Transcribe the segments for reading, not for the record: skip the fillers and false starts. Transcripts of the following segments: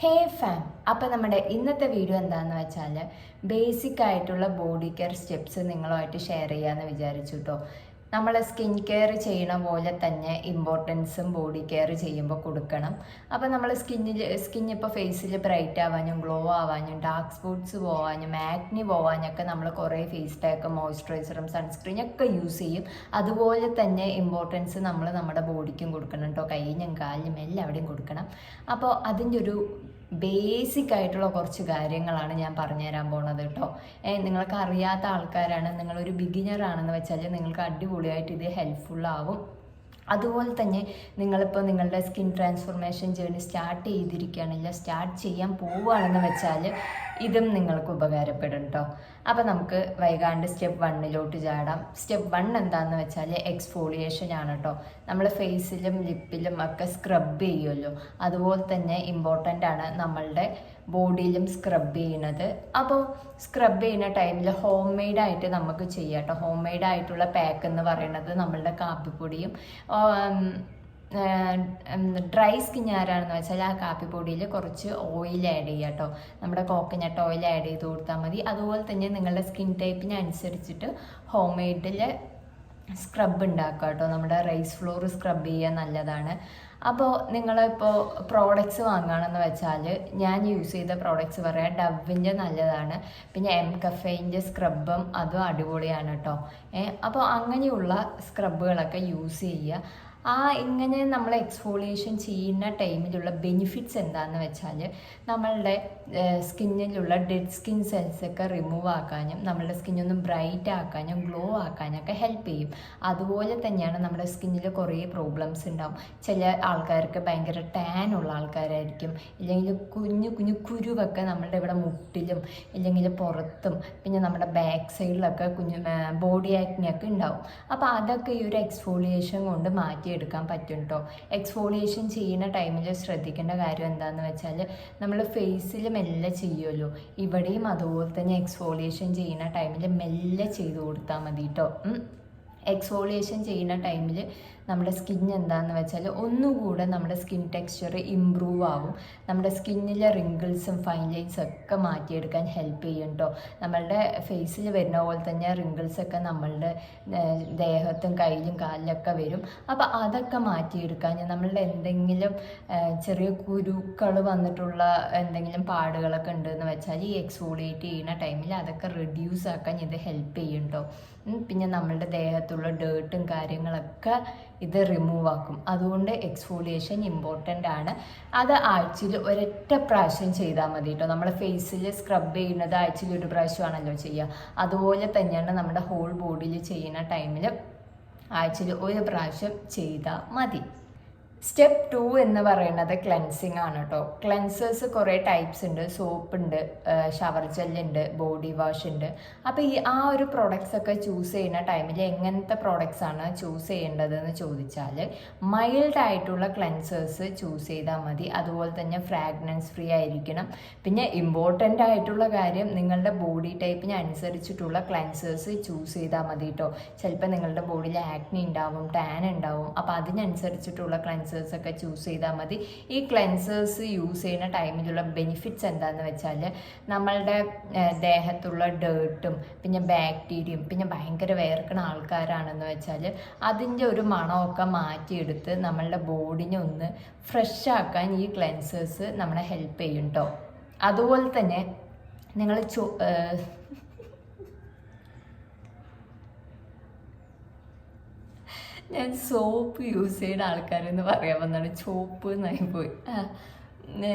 ഹേ farm, അപ്പോൾ നമ്മുടെ ഇന്നത്തെ വീഡിയോ എന്താണെന്ന് വെച്ചാൽ ബേസിക് ആയിട്ടുള്ള ബോഡി കെയർ സ്റ്റെപ്സ് നിങ്ങളുമായിട്ട് ഷെയർ ചെയ്യാമെന്ന് വിചാരിച്ചു കേട്ടോ. നമ്മൾ സ്കിൻ കെയർ ചെയ്യണ പോലെ തന്നെ ഇമ്പോർട്ടൻസും ബോഡി കെയർ ചെയ്യുമ്പോൾ കൊടുക്കണം. അപ്പോൾ നമ്മൾ സ്കിൻ ഇപ്പോൾ ഫേസിൽ ബ്രൈറ്റ് ആവാനും ഗ്ലോ ആവാനും ഡാർക്ക് സ്പോട്ട്സ് പോവാനും ആക്നി പോവാനൊക്കെ നമ്മൾ കുറേ ഫേസ് പാക്ക് മോയ്സ്ചറൈസറും സൺസ്ക്രീനൊക്കെ യൂസ് ചെയ്യും. അതുപോലെ തന്നെ ഇമ്പോർട്ടൻസ് നമ്മൾ നമ്മുടെ ബോഡിക്കും കൊടുക്കണം കേട്ടോ. കയ്യിനും കാലിനും എല്ലാവിടെയും കൊടുക്കണം. അപ്പോൾ അതിൻ്റെ ഒരു ബേസിക് ആയിട്ടുള്ള കുറച്ച് കാര്യങ്ങളാണ് ഞാൻ പറഞ്ഞുതരാൻ പോണത് കേട്ടോ. നിങ്ങൾക്ക് അറിയാത്ത ആൾക്കാരാണ്, നിങ്ങളൊരു ബിഗിനർ ആണെന്ന് വെച്ചാൽ നിങ്ങൾക്ക് അടിപൊളിയായിട്ട് ഇത് ഹെൽപ്ഫുള്ളാവും. അതുപോലെ തന്നെ നിങ്ങളിപ്പോൾ നിങ്ങളുടെ സ്കിൻ ട്രാൻസ്ഫോർമേഷൻ ജേർണി സ്റ്റാർട്ട് ചെയ്തിരിക്കുകയാണെങ്കിൽ സ്റ്റാർട്ട് ചെയ്യാൻ പോവുകയാണെന്ന് വെച്ചാൽ ഇതും നിങ്ങൾക്ക് ഉപകാരപ്പെടും കേട്ടോ. അപ്പോൾ നമുക്ക് വൈകാണ്ട് സ്റ്റെപ്പ് 1 ചാടാം. സ്റ്റെപ്പ് 1 എന്താണെന്ന് വെച്ചാൽ എക്സ്ഫോളിയേഷൻ ആണ് കേട്ടോ. നമ്മൾ ഫേസിലും ലിപ്പിലും ഒക്കെ സ്ക്രബ് ചെയ്യുമല്ലോ, അതുപോലെ തന്നെ ഇമ്പോർട്ടൻ്റ് ആണ് നമ്മളുടെ ബോഡിയിലും സ്ക്രബ് ചെയ്യണത്. അപ്പോൾ സ്ക്രബ് ചെയ്യുന്ന ടൈമിൽ ഹോം മെയ്ഡായിട്ട് നമുക്ക് ചെയ്യാം കേട്ടോ. ഹോം മെയ്ഡായിട്ടുള്ള പാക്ക് എന്ന് പറയുന്നത് നമ്മളുടെ കാപ്പിപ്പൊടിയും ഡ്രൈ സ്കിൻ ആരാണെന്ന് വെച്ചാൽ ആ കാപ്പിപ്പൊടിയിൽ കുറച്ച് ഓയിൽ ആഡ് ചെയ്യുക കേട്ടോ. നമ്മുടെ കോക്കനട്ട് ഓയിൽ ആഡ് ചെയ്ത് കൊടുത്താൽ മതി. അതുപോലെ തന്നെ നിങ്ങളുടെ സ്കിൻ ടൈപ്പിനനുസരിച്ചിട്ട് ഹോം മെയ്ഡിൽ സ്ക്രബ് ഉണ്ടാക്കുക കേട്ടോ. നമ്മുടെ റൈസ് ഫ്ലോർ സ്ക്രബ് ചെയ്യാൻ നല്ലതാണ്. അപ്പോൾ നിങ്ങളിപ്പോൾ പ്രോഡക്റ്റ്സ് വാങ്ങുകയാണെന്ന് വെച്ചാൽ ഞാൻ യൂസ് ചെയ്ത പ്രോഡക്റ്റ്സ് പറയാം. ഡവിൻ്റെ നല്ലതാണ്, പിന്നെ എം കഫേൻ്റെ സ്ക്രബും അതും അടിപൊളിയാണ് കേട്ടോ. അപ്പോൾ അങ്ങനെയുള്ള സ്ക്രബുകളൊക്കെ യൂസ് ചെയ്യുക. ഇങ്ങനെ നമ്മൾ എക്സ്ഫോളിയേഷൻ ചെയ്യുന്ന ടൈമിലുള്ള ബെനിഫിറ്റ്സ് എന്താണെന്ന് വെച്ചാൽ നമ്മളുടെ സ്കിന്നിലുള്ള ഡെഡ് സ്കിൻ സെൽസൊക്കെ റിമൂവ് ആക്കാനും നമ്മളുടെ സ്കിന്നൊന്നും ബ്രൈറ്റ് ആക്കാനും ഗ്ലോ ആക്കാനൊക്കെ ഹെൽപ്പ് ചെയ്യും. അതുപോലെ തന്നെയാണ് നമ്മുടെ സ്കിന്നിൽ കുറേ പ്രോബ്ലംസ് ഉണ്ടാവും. ചില ആൾക്കാർക്ക് ഭയങ്കര ടാൻ ഉള്ള ആൾക്കാരായിരിക്കും, ഇല്ലെങ്കിൽ കുഞ്ഞു കുഞ്ഞു കുരുവൊക്കെ നമ്മളുടെ ഇവിടെ മുട്ടിലും ഇല്ലെങ്കിൽ പുറത്തും പിന്നെ നമ്മുടെ ബാക്ക് സൈഡിലൊക്കെ കുഞ്ഞു ബോഡി ആക്നിയൊക്കെ ഉണ്ടാവും. അപ്പോൾ അതൊക്കെ ഈ ഒരു എക്സ്ഫോളിയേഷൻ കൊണ്ട് മാറ്റിയെടുക്കാൻ പറ്റും കേട്ടോ. എക്സ്ഫോളിയേഷൻ ചെയ്യുന്ന ടൈമിൽ ശ്രദ്ധിക്കേണ്ട കാര്യം എന്താണെന്ന് വെച്ചാൽ നമ്മൾ ഫേസിൽ മെല്ലെ ചെയ്യുമല്ലോ, ഇവിടെയും അതുപോലെ തന്നെ എക്സ്ഫോളിയേഷൻ ചെയ്യുന്ന ടൈമിൽ മെല്ലെ ചെയ്ത് കൊടുത്താൽ മതി കേട്ടോ. എക്സ്ഫോളിയേഷൻ ചെയ്യുന്ന ടൈമിൽ നമ്മുടെ സ്കിൻ എന്താണെന്ന് വെച്ചാൽ ഒന്നുകൂടെ നമ്മുടെ സ്കിൻ ടെക്സ്ചർ ഇമ്പ്രൂവ് ആവും. നമ്മുടെ സ്കിന്നിലെ റിങ്കിൾസും ഫൈൻ ലൈൻസും ഒക്കെ മാറ്റിയെടുക്കാൻ ഹെൽപ്പ് ചെയ്യും കേട്ടോ. നമ്മളുടെ ഫേസിൽ വരുന്ന പോലെ തന്നെ റിങ്കിൾസൊക്കെ നമ്മളുടെ ദേഹത്തും കയ്യിലും കാലിലൊക്കെ വരും. അപ്പോൾ അതൊക്കെ മാറ്റിയെടുക്കാൻ നമ്മളുടെ എന്തെങ്കിലും ചെറിയ കുരുക്കൾ വന്നിട്ടുള്ള എന്തെങ്കിലും പാടുകളൊക്കെ ഉണ്ടെന്ന് വെച്ചാൽ ഈ എക്സ്ഫോളിയേറ്റ് ചെയ്യുന്ന ടൈമിൽ അതൊക്കെ റെഡ്യൂസ് ആക്കാൻ ഇത് ഹെൽപ്പ് ചെയ്യും കേട്ടോ. പിന്നെ നമ്മളുടെ ദേഹത്തുള്ള ഡേർട്ടും കാര്യങ്ങളൊക്കെ ഇത് റിമൂവ് ആക്കും. അതുകൊണ്ട് എക്സ്ഫോളിയേഷൻ ഇമ്പോർട്ടൻ്റ് ആണ്. അത് ആഴ്ചയിൽ ഒരൊറ്റ പ്രാവശ്യം ചെയ്താൽ മതി കേട്ടോ. നമ്മുടെ ഫേസിൽ സ്ക്രബ് ചെയ്യുന്നത് ആഴ്ചയിൽ 1 പ്രാവശ്യമാണല്ലോ ചെയ്യുക. അതുപോലെ തന്നെയാണ് നമ്മുടെ ഹോൾ ബോഡിയിൽ ചെയ്യുന്ന ടൈമിൽ ആഴ്ചയിൽ 1 പ്രാവശ്യം ചെയ്താൽ മതി. സ്റ്റെപ്പ് 2 എന്ന് പറയുന്നത് ക്ലെൻസിങ് ആണ് കേട്ടോ. ക്ലെൻസേഴ്സ് കുറേ ടൈപ്സ് ഉണ്ട്. സോപ്പ് ഉണ്ട്, ഷവർ ജെല്ലുണ്ട്, ബോഡി വാഷ് ഉണ്ട്. അപ്പോൾ ഒരു പ്രോഡക്റ്റ്സ് ഒക്കെ ചൂസ് ചെയ്യുന്ന ടൈമിൽ എങ്ങനത്തെ പ്രോഡക്റ്റ്സ് ആണ് ചൂസ് ചെയ്യേണ്ടതെന്ന് ചോദിച്ചാൽ മൈൽഡ് ആയിട്ടുള്ള ക്ലെൻസേഴ്സ് ചൂസ് ചെയ്താൽ മതി. അതുപോലെ തന്നെ ഫ്രാഗ്രൻസ് ഫ്രീ ആയിരിക്കണം. പിന്നെ ഇമ്പോർട്ടൻ്റ് ആയിട്ടുള്ള കാര്യം നിങ്ങളുടെ ബോഡി ടൈപ്പിന് അനുസരിച്ചിട്ടുള്ള ക്ലെൻസേഴ്സ് ചൂസ് ചെയ്താൽ മതി കേട്ടോ. ചിലപ്പോൾ നിങ്ങളുടെ ബോഡിയിൽ ആക്നി ഉണ്ടാവും, ടാൻ ഉണ്ടാവും. അപ്പോൾ അതിനനുസരിച്ചിട്ടുള്ള ക്ലെൻസേഴ്സ് ഒക്കെ ചൂസ് ചെയ്താൽ മതി. ഈ ക്ലെൻസേഴ്സ് യൂസ് ചെയ്യുന്ന ടൈമിലുള്ള ബെനിഫിറ്റ്സ് എന്താണെന്ന് വെച്ചാൽ നമ്മളുടെ ദേഹത്തുള്ള ഡേർട്ടും പിന്നെ ബാക്ടീരിയയും പിന്നെ ഭയങ്കര വേർക്കണ ആൾക്കാരാണെന്ന് വെച്ചാൽ അതിൻ്റെ ഒരു മണമൊക്കെ മാറ്റിയെടുത്ത് നമ്മളുടെ ബോഡിനെ ഒന്ന് ഫ്രഷ് ആക്കാൻ ഈ ക്ലെൻസേഴ്സ് നമ്മളെ ഹെൽപ്പ് ചെയ്യും കേട്ടോ. അതുപോലെ തന്നെ നിങ്ങൾ ഞാൻ സോപ്പ് യൂസ് ചെയ്യുന്ന ആൾക്കാരെന്ന് പറയാൻ വന്നാണ്, ചോപ്പ് എന്നായി പോയി.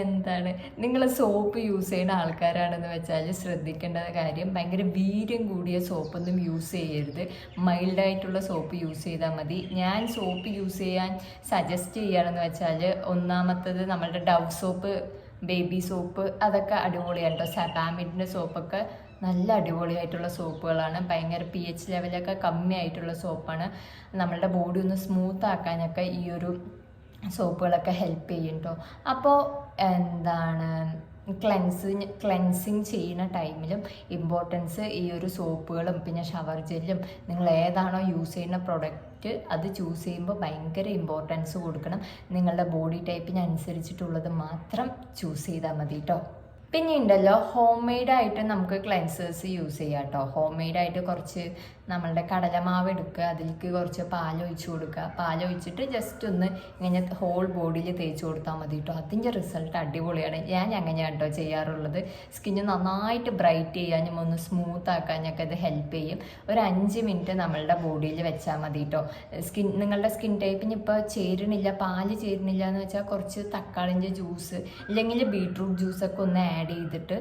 എന്താണ്, നിങ്ങൾ സോപ്പ് യൂസ് ചെയ്യുന്ന ആൾക്കാരാണെന്ന് വെച്ചാൽ ശ്രദ്ധിക്കേണ്ട കാര്യം ഭയങ്കര വീര്യം കൂടിയ സോപ്പൊന്നും യൂസ് ചെയ്യരുത്. മൈൽഡായിട്ടുള്ള സോപ്പ് യൂസ് ചെയ്താൽ മതി. ഞാൻ സോപ്പ് യൂസ് ചെയ്യാൻ സജസ്റ്റ് ചെയ്യുകയാണെന്ന് വെച്ചാൽ ഒന്നാമത്തത് നമ്മളുടെ ഡവ് സോപ്പ്, ബേബി സോപ്പ്, അതൊക്കെ അടിപൊളിയാണ് കേട്ടോ. സബാമിഡിൻ്റെ സോപ്പൊക്കെ നല്ല അടിപൊളിയായിട്ടുള്ള സോപ്പുകളാണ്. ഭയങ്കര pH ലെവലൊക്കെ കമ്മിയായിട്ടുള്ള സോപ്പാണ്. നമ്മളുടെ ബോഡി ഒന്ന് സ്മൂത്ത് ആക്കാനൊക്കെ ഈ ഒരു സോപ്പുകളൊക്കെ ഹെൽപ്പ് ചെയ്യും കേട്ടോ. അപ്പോൾ ക്ലെൻസിങ് ചെയ്യുന്ന ടൈമിലും ഇമ്പോർട്ടൻസ് ഈ ഒരു സോപ്പുകളും പിന്നെ ഷവർ ജെല്ലും നിങ്ങൾ ഏതാണോ യൂസ് ചെയ്യുന്ന പ്രൊഡക്റ്റ് അത് ചൂസ് ചെയ്യുമ്പോൾ ഭയങ്കര ഇമ്പോർട്ടൻസ് കൊടുക്കണം. നിങ്ങളുടെ ബോഡി ടൈപ്പിന് അനുസരിച്ചിട്ടുള്ളത് മാത്രം ചൂസ് ചെയ്താൽ മതി കേട്ടോ. പിന്നെ ഉണ്ടല്ലോ ഹോം മെയ്ഡായിട്ട് നമുക്ക് ക്ലെൻസേഴ്സ് യൂസ് ചെയ്യാം കേട്ടോ. ഹോം മെയ്ഡായിട്ട് കുറച്ച് നമ്മളുടെ കടലമാവ് എടുക്കുക, അതിലേക്ക് കുറച്ച് പാലൊഴിച്ച് കൊടുക്കുക. പാലൊഴിച്ചിട്ട് ജസ്റ്റ് ഒന്ന് ഇങ്ങനെ ഹോൾ ബോഡിയിൽ തേച്ച് കൊടുത്താൽ മതി കേട്ടോ. അതിൻ്റെ റിസൾട്ട് അടിപൊളിയാണ്. ഞാൻ അങ്ങനെയാണ് കേട്ടോ ചെയ്യാറുള്ളത്. സ്കിന്ന് നന്നായിട്ട് ബ്രൈറ്റ് ചെയ്യാനും ഒന്ന് സ്മൂത്ത് ആക്കാനൊക്കെ ഇത് ഹെൽപ്പ് ചെയ്യും. ഒരു 5 മിനിറ്റ് നമ്മളുടെ ബോഡിയിൽ വെച്ചാൽ മതി കേട്ടോ. നിങ്ങളുടെ സ്കിൻ ടൈപ്പിന് ഇപ്പോൾ ചേരുന്നില്ല, പാല് ചേരുന്നില്ല എന്ന് വെച്ചാൽ കുറച്ച് തക്കാളിൻ്റെ ജ്യൂസ് ഇല്ലെങ്കിൽ ബീട്രൂട്ട് ജ്യൂസൊക്കെ ഒന്ന് ആഡ് ചെയ്തിട്ട്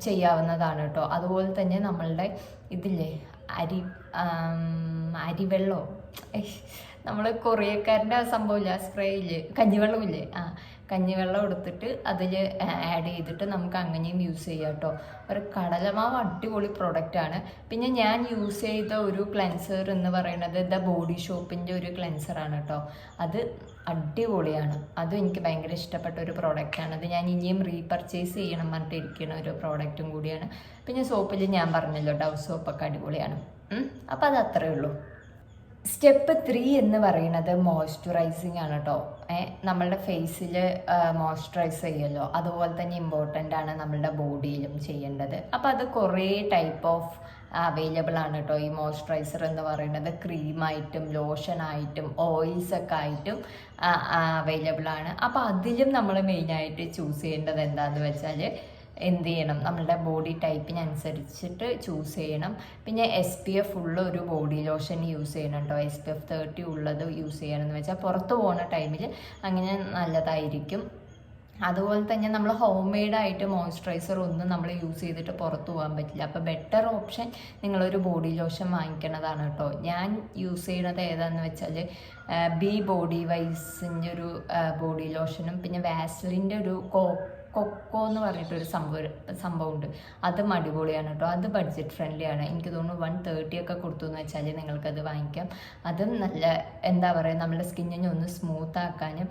ചെയ്യാവുന്നതാണ് കേട്ടോ. അതുപോലെ തന്നെ നമ്മളുടെ ഇതില്ലേ അരിവെള്ളമോ, നമ്മൾ കൊറിയക്കാരൻ്റെ ആ സംഭവമില്ല, സ്പ്രേയില്ലേ, കഞ്ഞിവെള്ളമില്ലേ, കഞ്ഞിവെള്ളം എടുത്തിട്ട് അതിൽ ആഡ് ചെയ്തിട്ട് നമുക്ക് അങ്ങനെയും യൂസ് ചെയ്യാം കേട്ടോ. ഒരു കടലമാവ് അടിപൊളി പ്രൊഡക്റ്റാണ്. പിന്നെ ഞാൻ യൂസ് ചെയ്ത ഒരു ക്ലെൻസർ എന്ന് പറയുന്നത് ദ ബോഡി ഷോപ്പിൻ്റെ ഒരു ക്ലെൻസറാണ് കേട്ടോ. അത് അടിപൊളിയാണ്. അതും എനിക്ക് ഭയങ്കര ഇഷ്ടപ്പെട്ട ഒരു പ്രോഡക്റ്റാണ്. അത് ഞാൻ ഇനിയും റീപർച്ചേസ് ചെയ്യണം പറഞ്ഞിട്ടിരിക്കുന്ന ഒരു പ്രോഡക്റ്റും കൂടിയാണ്. പിന്നെ സോപ്പിൽ ഞാൻ പറഞ്ഞല്ലോ ഡവ് സോപ്പൊക്കെ അടിപൊളിയാണ്. അപ്പോൾ അത് അത്രയേ ഉള്ളൂ. സ്റ്റെപ്പ് 3 എന്ന് പറയുന്നത് മോയ്സ്ചറൈസിങ് ആണ് കേട്ടോ. നമ്മളുടെ ഫേസിൽ മോയ്സ്ചറൈസ് ചെയ്യുമല്ലോ, അതുപോലെ തന്നെ ഇമ്പോർട്ടൻ്റ് ആണ് നമ്മളുടെ ബോഡിയിലും ചെയ്യേണ്ടത്. അപ്പോൾ അത് കുറേ ടൈപ്പ് ഓഫ് അവൈലബിൾ ആണ് കേട്ടോ. ഈ മോയ്സ്ചറൈസർ എന്ന് പറയുന്നത് ക്രീമായിട്ടും ലോഷനായിട്ടും ഓയിൽസൊക്കെ ആയിട്ടും അവൈലബിൾ ആണ്. അപ്പോൾ അതിലും നമ്മൾ മെയിനായിട്ട് ചൂസ് ചെയ്യേണ്ടത് എന്താണെന്ന് വെച്ചാൽ എന്ത് ചെയ്യണം, നമ്മളുടെ ബോഡി ടൈപ്പിനനുസരിച്ചിട്ട് ചൂസ് ചെയ്യണം. പിന്നെ SPF ഉള്ള ഒരു ബോഡി ലോഷൻ യൂസ് ചെയ്യണം കേട്ടോ. SPF 30 ഉള്ളത് യൂസ് ചെയ്യണമെന്ന് വെച്ചാൽ പുറത്ത് പോകുന്ന ടൈമിൽ അങ്ങനെ നല്ലതായിരിക്കും. അതുപോലെ തന്നെ നമ്മൾ ഹോം മെയ്ഡായിട്ട് മോയ്സ്ചറൈസർ ഒന്നും നമ്മൾ യൂസ് ചെയ്തിട്ട് പുറത്ത് പോകാൻ പറ്റില്ല. അപ്പോൾ ബെറ്റർ ഓപ്ഷൻ നിങ്ങളൊരു ബോഡി ലോഷൻ വാങ്ങിക്കണതാണ് കേട്ടോ. ഞാൻ യൂസ് ചെയ്യണത് ഏതാണെന്ന് വെച്ചാൽ ബി ബോഡി വൈസിൻ്റെ ഒരു ബോഡി ലോഷനും പിന്നെ വാസ്ലിൻ്റെ ഒരു കൊക്കോ എന്ന് പറഞ്ഞിട്ടൊരു സംഭവമുണ്ട്. അതും അടിപൊളിയാണ് കേട്ടോ. അത് ബഡ്ജറ്റ് ഫ്രണ്ട്ലി ആണ്. എനിക്ക് തോന്നുന്നു 130 ഒക്കെ കൊടുത്തു എന്ന് വെച്ചാൽ നിങ്ങൾക്കത് വാങ്ങിക്കാം. അതും നല്ല എന്താ പറയുക, നമ്മുടെ സ്കിന്നിനെ ഒന്ന് സ്മൂത്ത് ആക്കാനും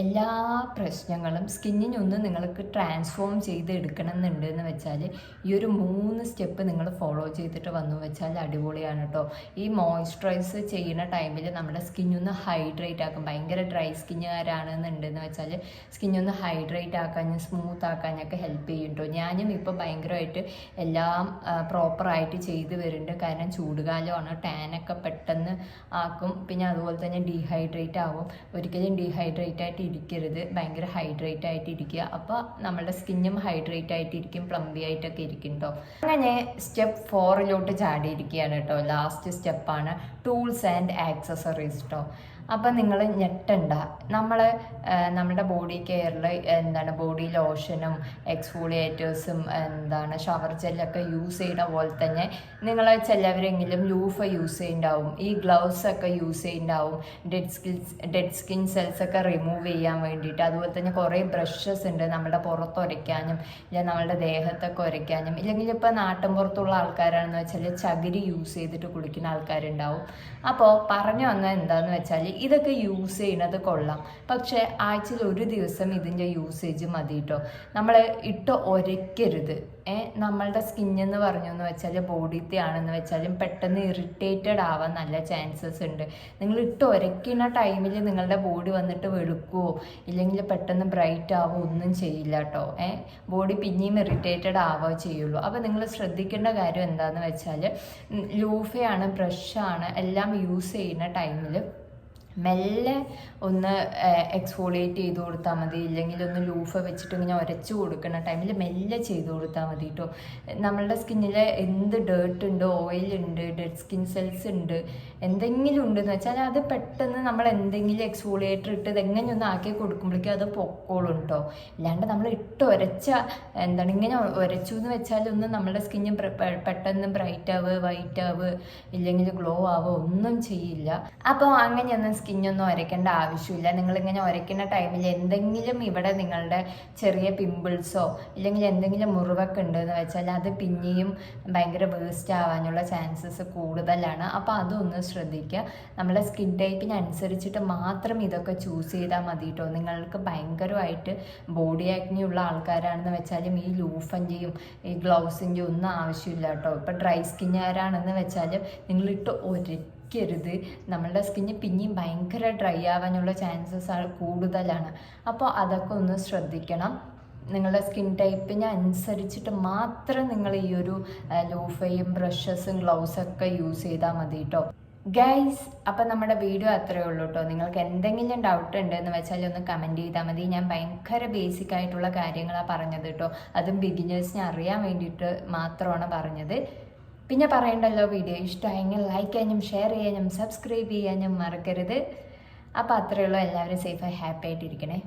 എല്ലാ പ്രശ്നങ്ങളും സ്കിന്നിനൊന്ന് നിങ്ങൾക്ക് ട്രാൻസ്ഫോം ചെയ്ത് എടുക്കണം എന്നുണ്ട് എന്ന് വെച്ചാൽ ഈ ഒരു 3 സ്റ്റെപ്പ് നിങ്ങൾ ഫോളോ ചെയ്തിട്ട് വന്നു വെച്ചാൽ അടിപൊളിയാണ് കേട്ടോ. ഈ മോയ്സ്ചറൈസ് ചെയ്യുന്ന ടൈമിൽ നമ്മുടെ സ്കിന്നൊന്ന് ഹൈഡ്രേറ്റ് ആക്കും. ഭയങ്കര ഡ്രൈ സ്കിന്നുകാരാണെന്നുണ്ടെന്ന് വെച്ചാൽ സ്കിന്നൊന്ന് ഹൈഡ്രേറ്റ് ആക്കാനും സ്മൂത്ത് ആക്കാനൊക്കെ ഹെൽപ്പ് ചെയ്യും കേട്ടോ. ഞാനും ഇപ്പോൾ ഭയങ്കരമായിട്ട് എല്ലാം പ്രോപ്പറായിട്ട് ചെയ്ത് വരുന്നുണ്ട്. കാരണം ചൂടുകാലമാണ്, ടാനൊക്കെ പെട്ടെന്ന് ആക്കും. പിന്നെ അതുപോലെ തന്നെ ഡീഹൈഡ്രേറ്റ് ആവും. ഒരിക്കലും ഡീഹൈഡ്രേറ്റ് ആയിട്ട് ഇരിക്കരുത്, ഭയങ്കര ഹൈഡ്രേറ്റ് ആയിട്ട് ഇരിക്കുക. അപ്പോൾ നമ്മുടെ സ്കിന്നും ഹൈഡ്രേറ്റ് ആയിട്ട് ഇരിക്കും, പ്ലംബി ആയിട്ടൊക്കെ ഇരിക്കും കേട്ടോ. അങ്ങനെ സ്റ്റെപ്പ് 4 ചാടിയിരിക്കുകയാണ് കേട്ടോ. ലാസ്റ്റ് സ്റ്റെപ്പാണ് ടൂൾസ് ആൻഡ് ആക്സസറീസ് കേട്ടോ. അപ്പം നിങ്ങൾ ഞെട്ടണ്ട, നമ്മുടെ ബോഡി കെയറിൽ എന്താണ് ബോഡി ലോഷനും എക്സ്ഫോളിയേറ്റേഴ്സും എന്താണ് ഷവർ ജെല്ലൊക്കെ യൂസ് ചെയ്യുന്ന പോലെ തന്നെ നിങ്ങൾ ചിലവരെങ്കിലും ലൂഫ യൂസ് ചെയ്യുന്നുണ്ടാവും, ഈ ഗ്ലൗസൊക്കെ യൂസ് ചെയ്യുന്നുണ്ടാവും, ഡെഡ് സ്കിൻ സെൽസ് ഒക്കെ റിമൂവ് ചെയ്യാൻ വേണ്ടിയിട്ട്. അതുപോലെ തന്നെ കുറേ ബ്രഷസ് ഉണ്ട് നമ്മുടെ പുറത്ത് ഉരയ്ക്കാനും ഇല്ല നമ്മളുടെ ദേഹത്തൊക്കെ ഉരയ്ക്കാനും. ഇല്ലെങ്കിൽ ഇപ്പോൾ നാട്ടിൻ പുറത്തുള്ള ആൾക്കാരാണെന്ന് വെച്ചാൽ ചകിരി യൂസ് ചെയ്തിട്ട് കുളിക്കുന്ന ആൾക്കാരുണ്ടാവും. അപ്പോൾ പറഞ്ഞു വന്നത് എന്താണെന്ന് വെച്ചാൽ ഇതൊക്കെ യൂസ് ചെയ്യുന്നത് കൊള്ളാം, പക്ഷേ ആഴ്ചയിൽ ഒരു ദിവസം ഇതിൻ്റെ യൂസേജ് മതി കേട്ടോ. നമ്മൾ ഇട്ട് ഒരയ്ക്കരുത്. നമ്മളുടെ സ്കിന്നെന്ന് പറഞ്ഞെന്ന് വെച്ചാൽ ബോഡിത്തെ ആണെന്ന് വെച്ചാലും പെട്ടെന്ന് ഇറിറ്റേറ്റഡ് ആവാൻ നല്ല ചാൻസസ് ഉണ്ട്. നിങ്ങൾ ഇട്ട് ഒരയ്ക്കുന്ന ടൈമിൽ നിങ്ങളുടെ ബോഡി വന്നിട്ട് വെളുക്കുവോ ഇല്ലെങ്കിൽ പെട്ടെന്ന് ബ്രൈറ്റ് ആവുമോ ഒന്നും ചെയ്യില്ല കേട്ടോ. ബോഡി പിന്നെയും ഇറിറ്റേറ്റഡ് ആവുകയോ ചെയ്യുള്ളൂ. അപ്പോൾ നിങ്ങൾ ശ്രദ്ധിക്കേണ്ട കാര്യം എന്താണെന്ന് വെച്ചാൽ ലൂഫയാണ് ബ്രഷാണ് എല്ലാം യൂസ് ചെയ്യുന്ന ടൈമിൽ മെല്ലെ ഒന്ന് എക്സ്ഫോളിയേറ്റ് ചെയ്ത് കൊടുത്താൽ മതി. ഇല്ലെങ്കിൽ ഒന്ന് ലൂഫ വെച്ചിട്ട് ഇങ്ങനെ ഉരച്ചു കൊടുക്കുന്ന ടൈമിൽ മെല്ലെ ചെയ്ത് കൊടുത്താൽ മതി കേട്ടോ. നമ്മളുടെ സ്കിന്നിൽ എന്ത് ഡേർട്ട് ഉണ്ട്, ഓയിലുണ്ട്, ഡെഡ് സ്കിൻ സെൽസ് ഉണ്ട്, എന്തെങ്കിലും ഉണ്ടെന്ന് വെച്ചാൽ അത് പെട്ടെന്ന് നമ്മൾ എന്തെങ്കിലും എക്സ്ഫോളിയേറ്റർ ഇട്ട് ഇതെങ്ങനെ ഒന്ന് ആക്കി കൊടുക്കുമ്പോഴേക്കും അത് പൊക്കോളും കേട്ടോ. ഇല്ലാണ്ട് നമ്മൾ ഇട്ട് ഉരച്ച എന്താണ് ഇങ്ങനെ ഉരച്ചു എന്ന് വെച്ചാലൊന്നും നമ്മുടെ സ്കിന്ന് പെട്ടെന്ന് ബ്രൈറ്റ് ആവുക വൈറ്റ് ആവുക ഇല്ലെങ്കിൽ ഗ്ലോ ആവുക ഒന്നും ചെയ്യില്ല. അപ്പോൾ അങ്ങനെയൊന്നും സ്കിന്നൊന്നും ഉരയ്ക്കേണ്ട ആവശ്യമില്ല. നിങ്ങളിങ്ങനെ ഉരയ്ക്കുന്ന ടൈമിൽ എന്തെങ്കിലും ഇവിടെ നിങ്ങളുടെ ചെറിയ പിമ്പിൾസോ ഇല്ലെങ്കിൽ എന്തെങ്കിലും മുറിവൊക്കെ ഉണ്ടെന്ന് വെച്ചാൽ അത് പിന്നെയും ഭയങ്കര വേസ്റ്റ് ആവാനുള്ള ചാൻസസ് കൂടുതലാണ്. അപ്പോൾ അതൊന്ന് ശ്രദ്ധിക്കുക. നമ്മുടെ സ്കിൻ ടൈപ്പിനനുസരിച്ചിട്ട് മാത്രം ഇതൊക്കെ ചൂസ് ചെയ്താൽ മതി കേട്ടോ. നിങ്ങൾക്ക് ഭയങ്കരമായിട്ട് ബോഡി ആക്നി ഉള്ള ആൾക്കാരാണെന്ന് വെച്ചാലും ഈ ലൂഫൻ്റെയും ഈ ഗ്ലൗസിൻ്റെയും ഒന്നും ആവശ്യമില്ല കേട്ടോ. ഇപ്പോൾ ഡ്രൈ സ്കിന്നുകാരാണെന്ന് വെച്ചാലും നിങ്ങളിട്ട് ഒരിക്കരുത്. നമ്മളുടെ സ്കിന്ന് പിന്നെയും ഭയങ്കര ഡ്രൈ ആവാനുള്ള ചാൻസസ് കൂടുതലാണ്. അപ്പോൾ അതൊക്കെ ഒന്ന് ശ്രദ്ധിക്കണം. നിങ്ങളുടെ സ്കിൻ ടൈപ്പിന് അനുസരിച്ചിട്ട് മാത്രം നിങ്ങൾ ഈ ഒരു ലൂഫയും ബ്രഷസും ഗ്ലൗസൊക്കെ യൂസ് ചെയ്താൽ മതി കേട്ടോ ഗൈസ്. അപ്പം നമ്മുടെ വീഡിയോ അത്രയേ ഉള്ളൂ കേട്ടോ. നിങ്ങൾക്ക് എന്തെങ്കിലും ഡൗട്ട് ഉണ്ടെന്ന് വെച്ചാൽ ഒന്ന് കമൻറ്റ് ചെയ്താൽ മതി. ഞാൻ ഭയങ്കര ബേസിക് ആയിട്ടുള്ള കാര്യങ്ങളാണ് പറഞ്ഞത് കേട്ടോ. അതും ബിഗിനേഴ്സിനെ അറിയാൻ വേണ്ടിയിട്ട് മാത്രമാണ് പറഞ്ഞത്. പിന്നെ പറയണ്ടല്ലോ, വീഡിയോ ഇഷ്ടമായെങ്കിൽ ലൈക്ക് ചെയ്യാനും ഷെയർ ചെയ്യാനും സബ്സ്ക്രൈബ് ചെയ്യാനും മറക്കരുത്. അപ്പോൾ അത്രയേ ഉള്ളൂ. എല്ലാവരും സേഫായി ഹാപ്പി ആയിട്ടിരിക്കണേ.